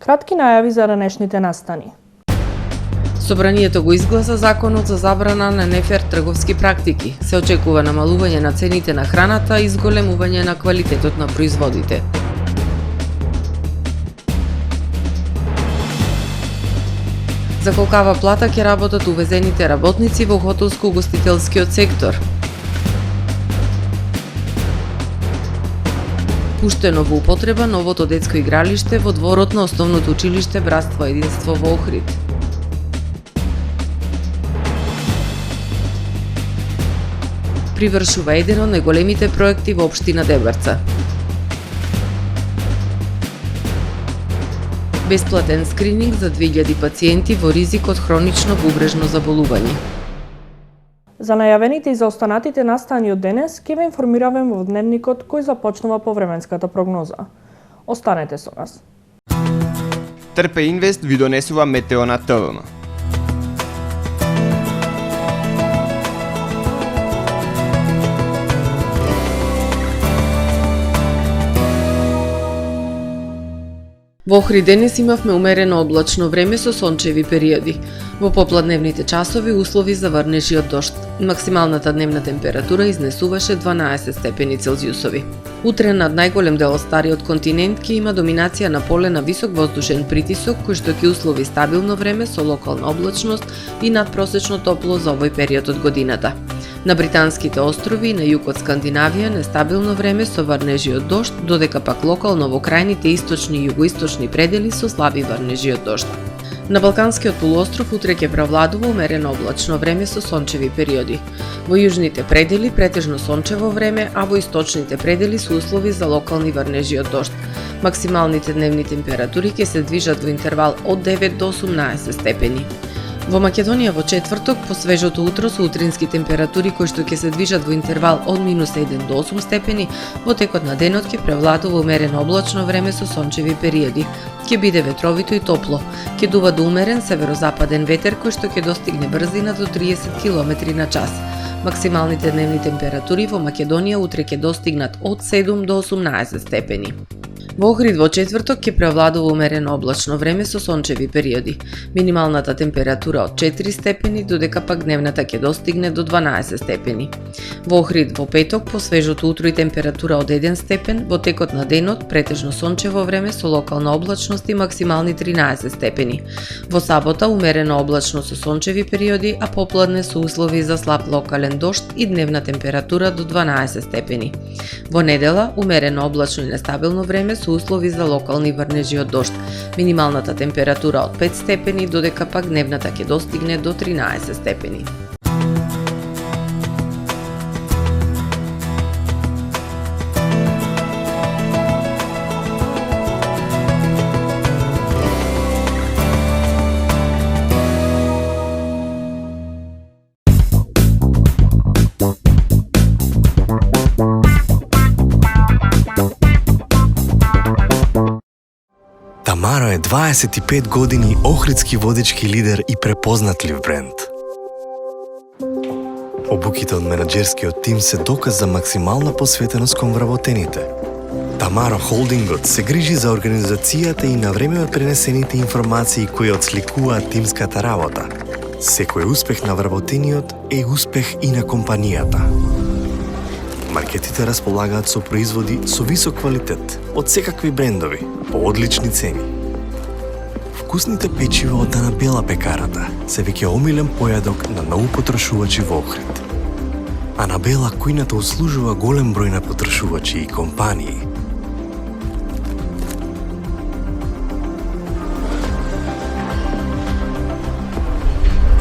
Кратки најави за ранешните настани. Собранието го изгласа законот за забрана на нефер трговски практики. Се очекува намалување на цените на храната и зголемување на квалитетот на производите. За колкава плата ќе работат увезените работници во хотелско-угостителскиот сектор? Пуштено во употреба новото детско игралиште во дворот на основното училиште Братство единство во Охрид. Привршува еден од најголемите проекти во општина Дебарца. Бесплатен скрининг за 2000 пациенти во ризик од хронично бубрежно заболување. За најавените и за останатите настани од денес, ќе ве информираваме во дневникот кој започнува повременската прогноза. Останете со нас. Трпе Инвест ви донесува метео на ТВМ. Во Охрид денес имавме умерено облачно време со сончеви периоди. Во попладневните часови услови за врнежи од дожд. Максималната дневна температура изнесуваше 12 степени Целзиусови. Утре над најголем дел од стариот континент ќе има доминација на поле на висок воздушен притисок кој што ќе услови стабилно време со локална облачност и надпросечно топло за овој период од годината. На британските острови и на југ од Скандинавија нестабилно време со врнежи од дожд, додека пак локално во крајните источни и југоисточни предели со слаби врнежи од дожд. На Балканскиот полуостров утре ќе превладува умерено облачно време со сончеви периоди. Во јужните предели претежно сончево време, а во источните предели со услови за локални врнежи од дожд. Максималните дневни температури ќе се движат во интервал од 9 до 18 степени. Во Македонија во четврток, по свежото утро со утрински температури кои што ќе се движат во интервал од -1 до 8 степени, во текот на денот ќе превладува умерено облачно време со сончеви периоди. Ќе биде ветровито и топло. Ќе дува до умерен северозападен ветер кој што ќе достигне брзина до 30 км на час. Максималните дневни температури во Македонија утре ќе достигнат од 7 до 18 степени. Во Охрид во четврток ќе превладува умерено облачно време со сончеви периоди. Минималната температура од 4 степени, додека пак дневната ќе достигне до 12 степени. Во Охрид во петок по свежото утро и температура од 1 степен, во текот на денот претежно сончево време со локална облачност и максимални 13 степени. Во сабота умерено облачно со сончеви периоди, а попладне со услови за слаб локален дожд и дневна температура до 12 степени. Во недела умерено облачно и нестабилно време со услови за локални врнежи од дожд. Минималната температура од 5 степени, додека пак дневната ќе достигне до 13 степени. Тамаро е 25 години охридски водечки лидер и препознатлив бренд. Обуките од менаџерскиот тим се доказ за максимална посветеност кон вработените. Тамаро Холдингот се грижи за организацијата и на време пренесените информации кои отсликуваат тимската работа. Секој успех на вработениот е успех и на компанијата. Маркетите располагаат со производи со висок квалитет од секакви брендови по одлични цени. Вкусните печива од Анабела пекарата се веќе омилен појадок на многу потрошувачи во Охрид. Анабела кујната услужува голем број на потрошувачи и компании.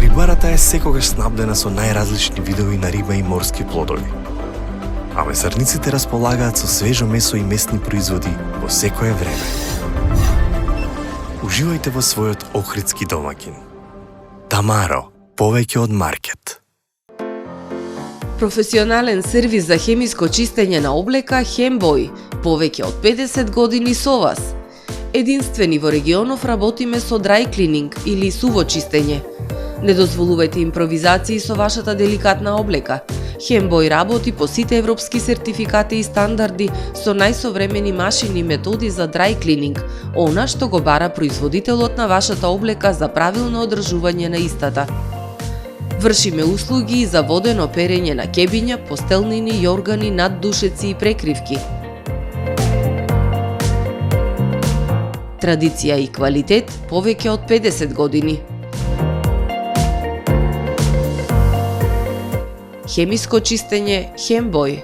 Рибарата е секогаш снабдена со најразлични видови на риба и морски плодови. А месарниците располагаат со свежо месо и месни производи во секое време. Уживајте во својот охридски домаќин. Тамаро, повеќе од маркет. Професионален сервис за хемиско чистење на облека Хембој, повеќе од 50 години со вас. Единствени во регионов работиме со dry cleaning или суво чистење. Не дозволувајте импровизации со вашата деликатна облека. Хембој работи по сите европски сертификати и стандарди со најсовремени машини и методи за dry cleaning, она што го бара производителот на вашата облека за правилно одржување на истата. Вршиме услуги и за водено перење на кебиња, постелнини, јоргани, наддушеци и прекривки. Традиција и квалитет повеќе од 50 години. Хемиско чистење Хембој.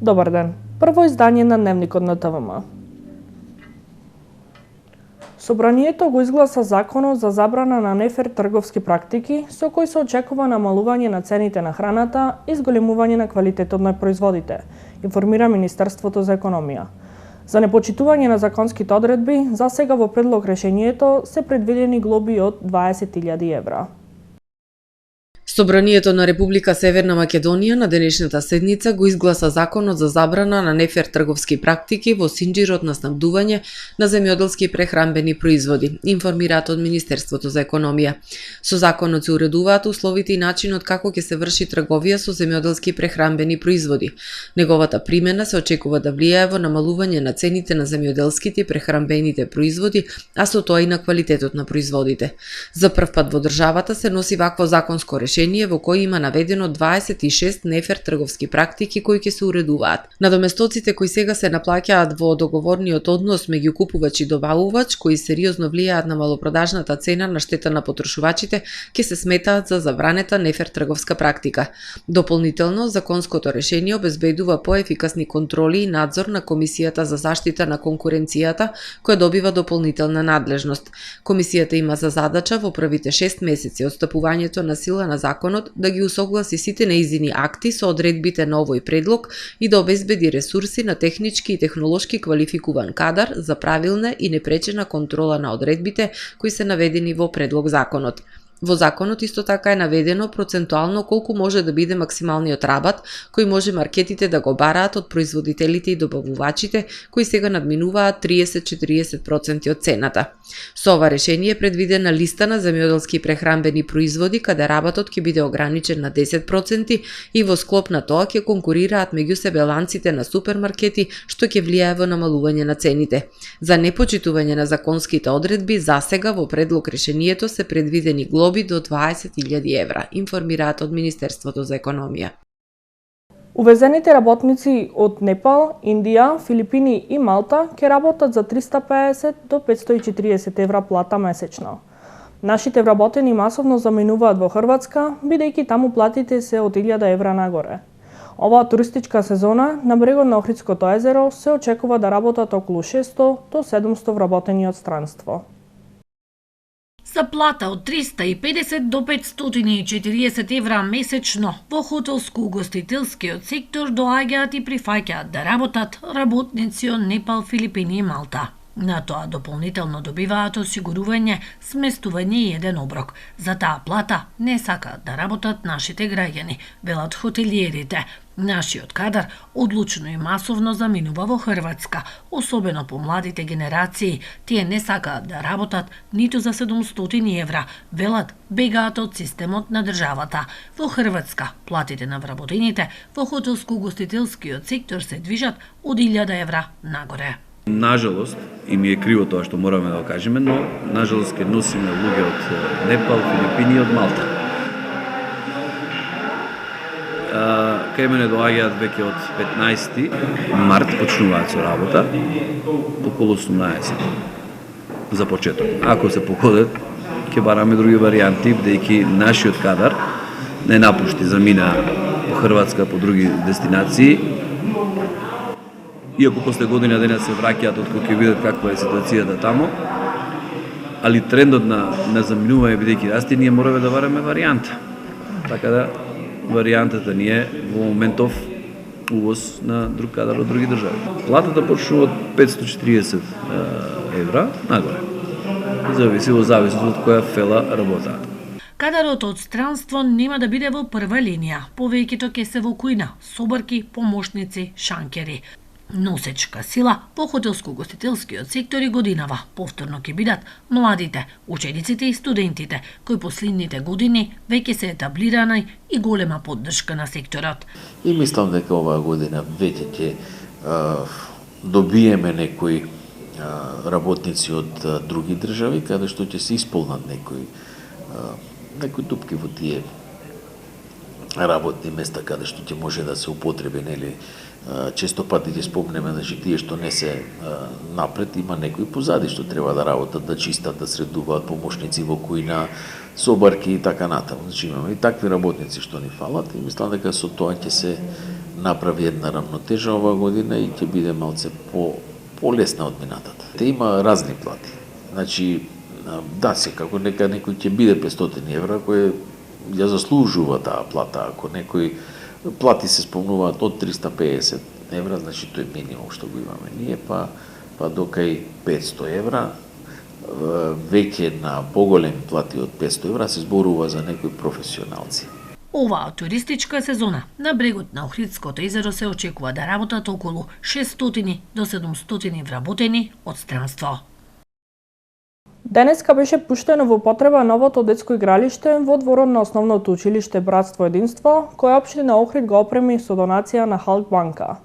Добар ден. Прво издание на Дневникот на ТВМ. Собранието го изгласа законот за забрана на нефер трговски практики, со кој се очекува намалување на цените на храната и зголемување на квалитетот на производите, информира Министерството за економија. За непочитување на законските одредби, за сега во предлог решението се предвидени глоби од 20.000 евра. Собранието на Република Северна Македонија на денешната седница го изгласа законот за забрана на нефер трговски практики во синџирот на снабдување на земјоделски и прехранбени производи, информираат од Министерството за економија. Со законот се уредуваат условите и начинот како ќе се врши трговија со земјоделски и прехранбени производи. Неговата примена се очекува да влијае во намалување на цените на земјоделските и прехранбените производи, а со тоа и на квалитетот на производите. За прв пат во државата се носи вакво законско решение во кој има наведено 26 нефер трговски практики кои ќе се уредуваат. Надоместоците кои сега се наплаќаат во договорниот однос меѓу купувач и добавувач, кои сериозно влијаат на малопродажната цена на штета на потрошувачите, ќе се сметаат за забранета нефер трговска практика. Дополнително, законското решение обезбедува поефикасни контроли и надзор на Комисијата за заштита на конкуренцијата, која добива дополнителна надлежност. Комисијата има за задача во првите 6 месеци од стапувањето на сила на законот да ги усогласи сите неизини акти со одредбите на овој предлог и да обезбеди ресурси на технички и технолошки квалификуван кадар за правилна и непречена контрола на одредбите кои се наведени во предлог законот. Во законот исто така е наведено процентуално колку може да биде максималниот рабат кој може маркетите да го бараат од производителите и добавувачите кои сега надминуваат 30-40% од цената. Со ова решение е предвидена листа на земјоделски и прехранбени производи каде рабатот ќе биде ограничен на 10% и во склоп на тоа ќе конкурираат меѓу себе ланците на супермаркети што ќе влијае во намалување на цените. За непочитување на законските одредби засега во предлог решението се предвидени глоби до 20.000 евра, информираат од Министерството за економија. Увезените работници од Непал, Индија, Филипини и Малта ќе работат за 350 до 540 евра плата месечно. Нашите вработени масовно заминуваат во Хрватска, бидејќи таму платите се од 1000 евра нагоре. Оваа туристичка сезона на брегот на Охридското езеро се очекува да работат околу 600 до 700 вработени од странство. За плата од 350 до 540 евра месечно во хотелско-угостителскиот сектор доаѓаат и прифаќаат да работат работници од Непал, Филипини и Малта. На тоа дополнително добиваат осигурување, сместување и еден оброк. За таа плата не сакаат да работат нашите граѓани, велат хотелиерите. Нашиот кадар одлучно и масовно заминува во Хрватска, особено по младите генерации. Тие не сакаат да работат ниту за 700 евра, велат бегаат од системот на државата. Во Хрватска платите на вработените во хотелско-угостителскиот сектор се движат од 1000 евра нагоре. Нажалост, и ми е криво тоа што мораме да го кажеме, но нажалост ке носиме луѓе од Непал, Филипини и од Малта. Кај мене доаѓаат веќе од 15 март, почнуваат со работа, околу 18 за почеток. Ако се погодат, ќе бараме други варијанти, бидејќи нашиот кадар не напушти, замина по Хрватска, по други дестинации. Иако после година дена се враќаат откако ќе видат каква е ситуацијата тамо, али трендот на заминување бидејќи расти, ние мораме да вараме варијанта. Така да варијантата ни е во моментов увоз на друг кадар од други држави. Платата почнува од 540 евра нагоре. Зависи во зависност од која фела работаат. Кадарот од странство нема да биде во прва линија. Повеќето ќе се во кујна, собарки, помошници, шанкери. Носечка сила во хотелско-гостителскиот сектор и годинава повторно ќе бидат младите, учениците и студентите, кои последните години веќе се етаблирана и голема поддршка на секторот. И мислам дека оваа година веќе ќе добиеме некои работници од други држави, каде што ќе се исполнат некои дупки во тие работни места каде што ќе може да се употреби, нели, често пати ќе спомнеме, значи тие што не се напред, има некои позади што треба да работат, да чистат, да средуваат, помошници во кујна, собарки и така натаму. Значи имаме и такви работници што ни фалат и мислам дека со тоа ќе се направи една рамнотежа оваа година и ќе биде малце полесна од минатата. Те има разни плати. Значи, да, секако нека некој ќе биде 500 евра, кој ја заслужува таа плата. Ако некој плати се спомнуваат од 350 евра, значи тој минимум што го имаме ние, па до кај 500 евра, веќе на поголеми плати од 500 евра се зборува за некои професионалци. Оваа туристичка сезона на брегот на Охридското езеро се очекува да работат околу 600 до 700 вработени од странство. Денеска беше пуштено во употреба новото детско игралиште во дворот на основното училиште Братство Единство, кое општина Охрид го опреми со донација на Халкбанка.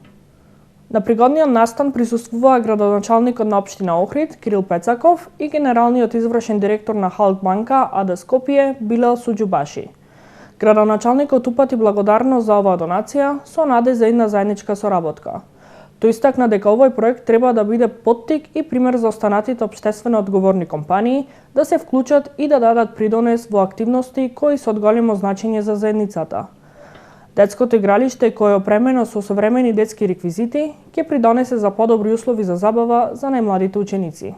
На пригодниот настан присуствуваа градоначалникот на општина Охрид Кирил Пецаков и генералниот извршен директор на Халкбанка АД Скопје Билал Суџубаши. Градоначалникот упати благодарност за оваа донација со наде за една заедничка соработка. Тој истакна дека овој проект треба да биде поттик и пример за останатите општествено одговорни компании да се вклучат и да дадат придонес во активности кои се од големо значење за заедницата. Детското игралиште, кое е опремено со современи детски реквизити, ќе придонесе за подобри услови за забава за најмладите ученици.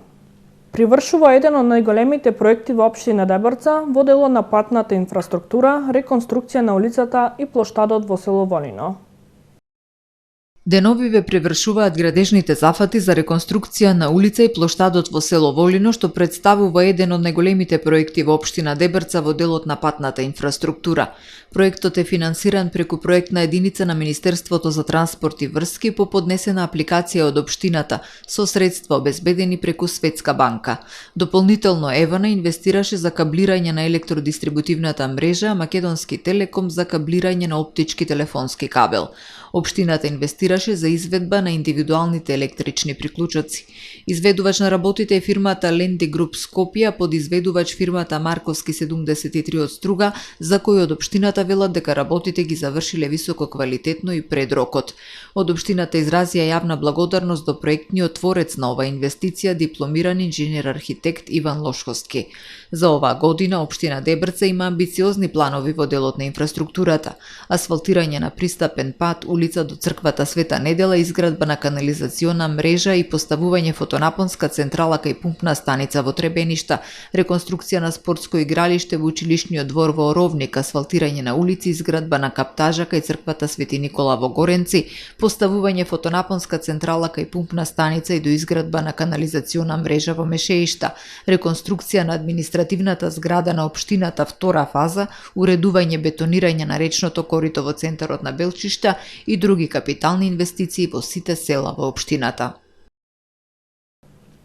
Привршува еден од најголемите проекти во општина Дебрца во делот на патната инфраструктура, реконструкција на улицата и плоштадот во село Волино. Деновиве превршуваат градежните зафати за реконструкција на улица и плоштадот во село Волино, што представува еден од најголемите проекти во општина Дебрца во делот на патната инфраструктура. Проектот е финансиран преку проектна единица на Министерството за транспорт и врски по поднесена апликација од општината со средства обезбедени преку Светска банка. Дополнително Евана инвестираше за каблирање на електродистрибутивната мрежа, а Македонски телеком за каблирање на оптички телефонски кабел. Општината инвестираше за изведба на индивидуалните електрични приклучоци. Изведувач на работите е фирмата Ленди Груп Скопје, а подизведувач фирмата Марковски 73 од Струга, за кој од општината велат дека работите ги завршиле високо квалитетно и пред рокот. Од општината изразија јавна благодарност до проектниот творец на оваа инвестиција, дипломиран инженер-архитект Иван Лошковски. За оваа година општина Дебрца има амбициозни планови во делот на инфраструктурата: асфалтирање на пристапен пат, улица до црквата Света Недела, изградба на канализациона мрежа и поставување фотонапонска централа кај пумпна станица во Требеништа, реконструкција на спортско игралиште во училишниот двор во Оровник, асфалтирање на улици, изградба на каптажа кај црквата Свети Никола во Горенци, поставување фотонапонска централа кај пумпна станица и до изградба на канализациона мрежа во Мешеишта, реконструкција на административната зграда на општината втора фаза, уредување бетонирање на речното корито во центарот на Белчишта и други капитални инвестиции во сите села во општината.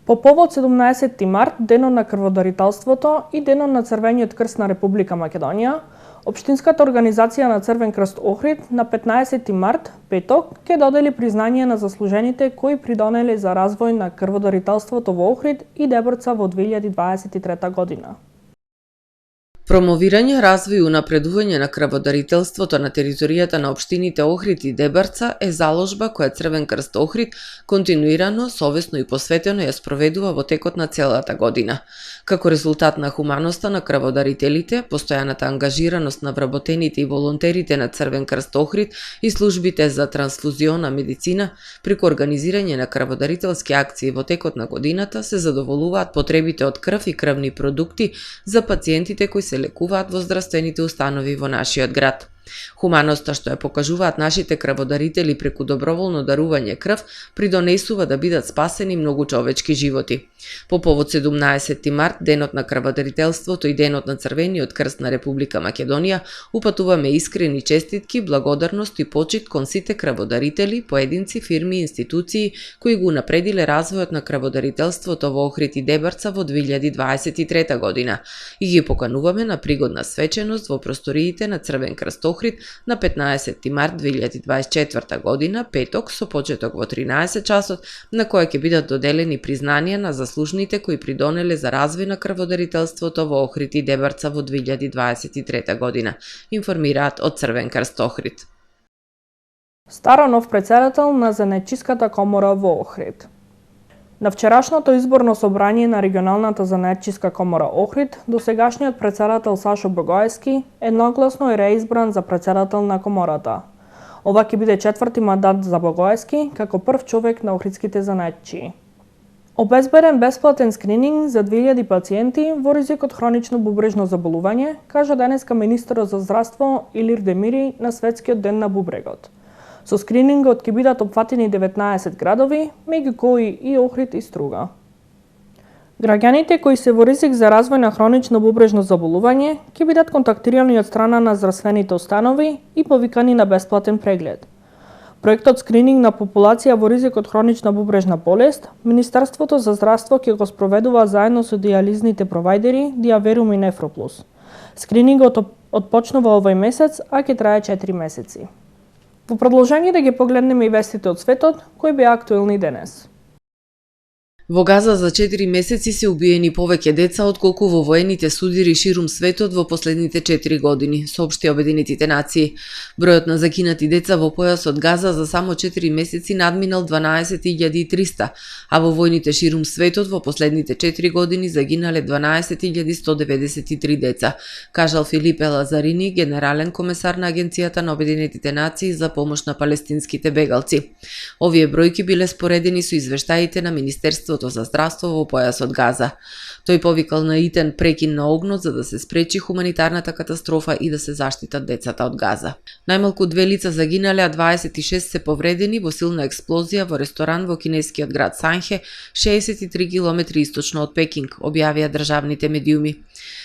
По повод 17 март, денот на крводарителството и денот на Црвениот крст на Република Македонија, Општинската организација на Црвен крст Охрид на 15 март, петок, ќе додели признање на заслужените кои придонеле за развој на крводарителството во Охрид и Дебрца во 2023 година. Промовирање, развој и унапредување на крводарителството на територијата на општините Охрид и Дебарца е заложба која Црвен крст Охрид континуирано, совесно и посветено ја спроведува во текот на целата година. Како резултат на хуманоста на крводарителите, постојаната ангажираност на вработените и волонтерите на Црвен крст Охрид и службите за трансфузиона медицина, преку организирање на крводарителски акции во текот на годината се задоволуваат потребите од крв и крвни продукти за пациентите кои се лекуваат во здравствените установи во нашиот град. Хуманоста што ја покажуваат нашите крводарители преку доброволно дарување крв придонесува да бидат спасени многу човечки животи. По повод 17 март, денот на крводарителството и денот на Црвениот крст на Република Македонија, упатуваме искрени честитки, благодарност и почит кон сите крводарители, поединци, фирми и институции кои го напредиле развојот на крводарителството во Охрид и Дебарца во 2023 година и ги покануваме на пригодна свеченост во просториите на Црвен крст Охрид на 15 март 2024 година, петок, со почеток во 13 часот, на која ќе бидат доделени признанија на заслужните кои придонеле за развој на крводарителството во Охрид и Дебарца во 2023 година, информираат од Црвен крст Охрид. Старо нов председател на Занаетчиската комора во Охрид. На вчерашното изборно собрање на регионалната занаетчиска комора Охрид, досегашниот председател Сашо Богоевски едногласно е реизбран за председател на комората. Ова ќе биде четврти мандат за Богоевски како прв човек на охридските занаетчии. Обезбеден бесплатен скрининг за 2000 пациенти во ризик од хронично бубрежно заболување, кажа денеска министерот за здравство Илир Демири на Светскиот ден на бубрегот. Со скринингот ќе бидат опфатени 19 градови, меѓу кои и Охрид и Струга. Граѓаните кои се во ризик за развој на хронично бубрежно заболување ќе бидат контактирани од страна на здравствените установи и повикани на бесплатен преглед. Проектот скрининг на популација во ризик од хронична бубрежна болест, Министерството за здравство ќе го спроведува заедно со диализните провајдери Диаверум и Нефроплус. Скринингот отпочнува овој месец, а ќе трае 4 месеци. Во продолжение да ги погледнеме и вестите од светот, кои беа актуелни денес. Во Газа за 4 месеци се убиени повеќе деца отколку во воените судири ширум светот во последните 4 години, соопшти Обединетите нации. Бројот на загинати деца во појасот Газа за само 4 месеци надминал 12.300, а во војните ширум светот во последните 4 години загинале 12.193 деца, кажал Филипе Лазарини, генерален комесар на Агенцијата на Обединетите нации за помош на палестинските бегалци. Овие бројки биле споредени со извештаите на Министерството за здравство во појасот Газа. Тој повикал на итен прекин на огнот за да се спречи хуманитарната катастрофа и да се заштитат децата од Газа. Најмалку 2 лица загинале, а 26 се повредени во силна експлозија во ресторан во кинескиот град Санхе, 63 километри источно од Пекинг, објавија државните медиуми.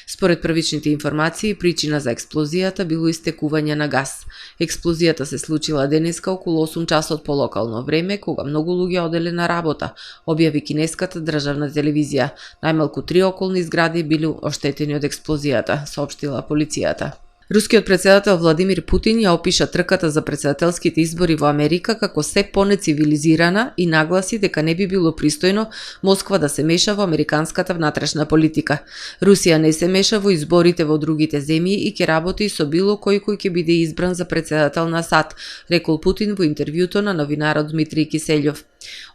Според првичните информации, причина за експлозијата било истекување на газ. Експлозијата се случила денеска околу 8 часот по локално време, кога многу луѓе оделе на работа, објави кинеската државна телевизија. Најмалку 3 околни згради били оштетени од експлозијата, соопштила полицијата. Рускиот председател Владимир Путин ја опиша трката за председателските избори во Америка како се понецивилизирана и нагласи дека не би било пристојно Москва да се меша во американската внатрешна политика. Русија не се меша во изборите во другите земји и ќе работи со било кој ќе биде избран за председател на САД, рекол Путин во интервјуто на новинарот Дмитрий Киселјов.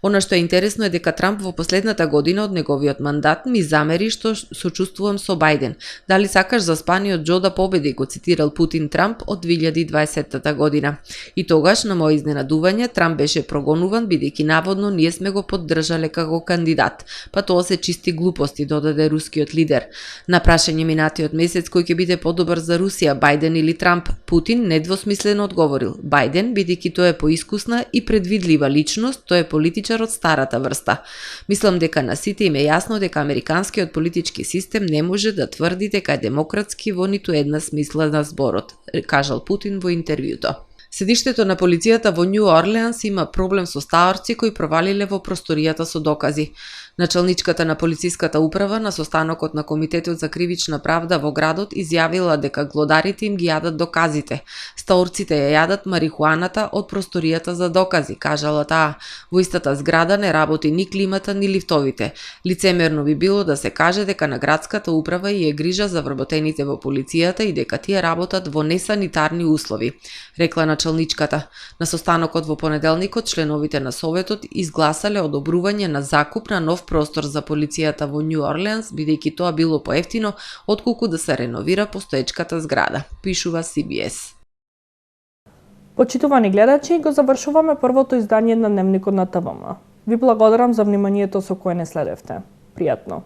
Она што е интересно е дека Трамп во последната година од неговиот мандат ми замери што сочувствувам со Бајден. Дали сакаш заспаниот Џо да победи, го цитирал Путин Трамп од 2020 година. И тогаш, на моје изненадување, Трамп беше прогонуван бидејќи наводно ние сме го поддржале како кандидат. Па тоа се чисти глупости, додаде рускиот лидер. На прашање минатиот месец кој ќе биде подобар за Русија, Бајден или Трамп, Путин недвосмислено одговорил: Бајден, бидејќи тој е поискусна и предвидлива личност, тој е политичар од старата врста. Мислам дека на сите им е јасно дека американскиот политички систем не може да тврди дека е демократски во ниту една смисла на зборот, кажал Путин во интервјуто. Седиштето на полицијата во Њу Орлеанс има проблем со стаорци кои провалиле во просторијата со докази. Началничката на полициската управа на состанокот на Комитетот за кривична правда во градот изјавила дека глодарите им ги јадат доказите. Стаорците ја јадат марихуаната од просторијата за докази, кажала таа. Во истата зграда не работи ни климата ни лифтовите. Лицемерно би било да се каже дека на градската управа и е грижа за вработените во полицијата и дека тие работат во несанитарни услови, рекла началничката. На состанокот во понеделникот членовите на советот изгласале одобрување на закуп на нов простор за полицијата во Њу Орлеанс, бидејќи тоа било поевтино отколку да се реновира постоечката зграда, пишува CBS. Почитувани гледачи, го завршуваме првото издание на Дневникот на ТВМ. Ви благодарам за вниманието со кое не следевте. Пријатно!